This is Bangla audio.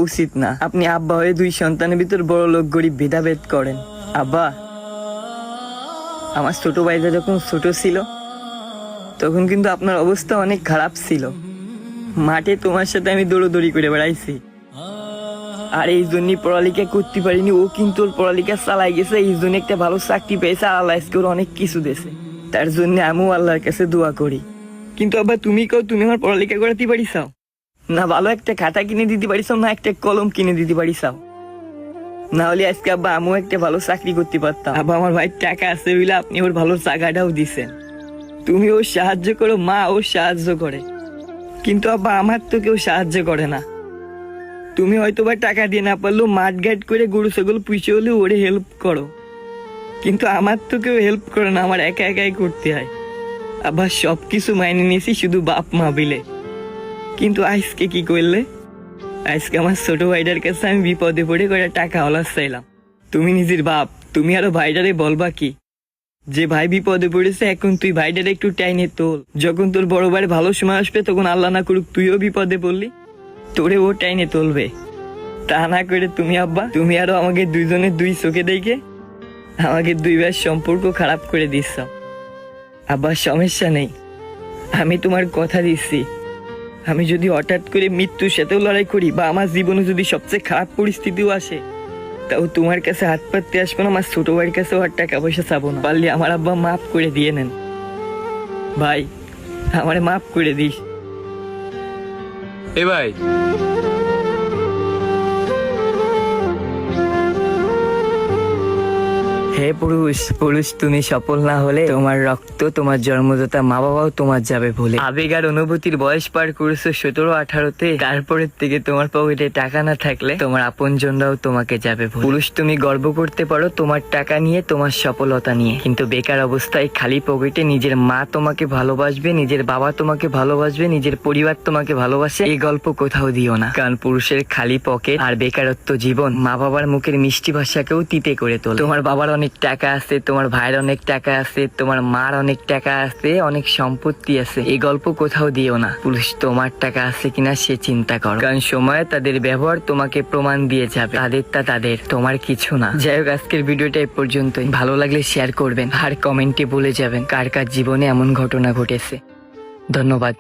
উচিত না। আপনি আব্বা হয়ে দুই সন্তানের ভিতর বড় লোক গরিব ভেদাভেদ করেন। আব্বা, আমার ছোট ভাইটা যখন ছোট ছিল তখন কিন্তু আপনার অবস্থা অনেক খারাপ ছিল। মাঠে তোমার সাথে আমি দৌড়দৌড়ি করে বেড়াইছি, আর এই জন্যই পড়ালেখা করতে পারিনি। ও কিন্তু ওর পড়ালেখা চালাই গেছে, এই জন্য একটা ভালো চাকরি পেয়েছে, আর আল্লাহ আজকে ওর অনেক কিছু দিয়েছে। তার জন্য আমিও আল্লাহর কাছে দোয়া করি। কিন্তু আব্বা, তুমি কও তুমি আমার পড়ালেখা করাতে পারিসাও না? ভালো একটা খাতা কিনে দিতে পারিসাও না? একটা কলম কিনে দিতে পারিসাও? না হলে আজকে আব্বা আমিও একটা ভালো চাকরি করতে পারতাম। আব্বা, আমার ভাই টাকা আছে বলে আপনি ওর ভালো জায়গাটাও দিছেন। তুমি ওর সাহায্য করো, মা ওর সাহায্য করে, কিন্তু আব্বা আমার তো কেউ সাহায্য করে না। তুমি হয়তো বা টাকা দিয়ে না পারলেও মাঠ ঘাট করে গরু ছাগল পুষে হলে ওরে হেল্প করো, কিন্তু আমার তো কেউ হেল্প করে না, আমার একা একাই করতে হয়। আবার সবকিছু মাইনে নিয়েছি শুধু বাপ মা বিলে। কিন্তু আজকে কি করলে? আজকে আমার ছোট ভাইটার কাছে আমি বিপদে পড়ে করে টাকা হলাস চাইলাম। তুমি নিজের বাপ, তুমি আরো ভাইটারে বলবা কি যে ভাই বিপদে পড়েছে, এখন তুই ভাইটারে একটু টাইনে তোল। যখন তোর বড় ভাইয়ের ভালো সময় আসবে তখন আল্লাহ না করুক তুইও বিপদে পড়লি, তোরে ও টাইনে তুলবে। তা না করে তুমি আব্বা, তুমি আরো আমাকে দুইজনের দুই চোখে দেখে আমাকে দুই ভাইয়ের সম্পর্ক খারাপ করে দিচ্ছ। আব্বা, সমস্যা নেই, আমি তোমার কথা দিচ্ছি, আমি যদি হঠাৎ করে মৃত্যুর সাথেও লড়াই করি বা আমার জীবনে যদি সবচেয়ে খারাপ পরিস্থিতিও আসে, তাও তোমার কাছে হাত পাততে আসবো না, আমার ছোট ভাইয়ের কাছেও আর টাকা পয়সা চাবো না। পারলে আমার আব্বা মাফ করে দিয়ে নেন ভাই, আমারে মাফ করে দিস। এ ভাই, হে পুরুষ, পুরুষ তুমি সফল না হলে তোমার রক্ত, তোমার জন্মদাতা মা বাবাও তোমার যাবে ভুলে। আবেগ আর অনুভূতির বয়স পার করেছো 17-18-তে, তারপরের থেকে তোমার পকেটে টাকা না থাকলে তোমার আপনজনরাও তোমাকে যাবে ভুলে। পুরুষ তুমি গর্ব করতে পারো তোমার টাকা নিয়ে, তোমার সফলতা নিয়ে, কিন্তু বেকার অবস্থায় খালি পকেটে নিজের মা তোমাকে ভালোবাসবে, নিজের বাবা তোমাকে ভালোবাসবে, নিজের পরিবার তোমাকে ভালোবাসে, এই গল্প কোথাও দিও না। কারণ পুরুষের খালি পকেট আর বেকারত্ব জীবন মা বাবার মুখের মিষ্টি ভাষাকেও তিতে করে তোলে। তোমার বাবার অনেক টাকা আছে, তোমার ভাইয়ের অনেক টাকা আছে, তোমার মার অনেক টাকা আছে, অনেক সম্পত্তি আছে, এই গল্প কোথাও দিও না। পুরুষ তোমার টাকা আছে কিনা সে চিন্তা করো, কারণ সময় তাদের ব্যবহার তোমাকে প্রমাণ দিয়ে যাবে, তাদেরটা তাদের, তোমার কিছু না। যাই হোক, আজকের ভিডিওটা এই পর্যন্তই। ভালো লাগলে শেয়ার করবেন আর কমেন্টে বলে যাবেন কার কার জীবনে এমন ঘটনা ঘটেছে। ধন্যবাদ।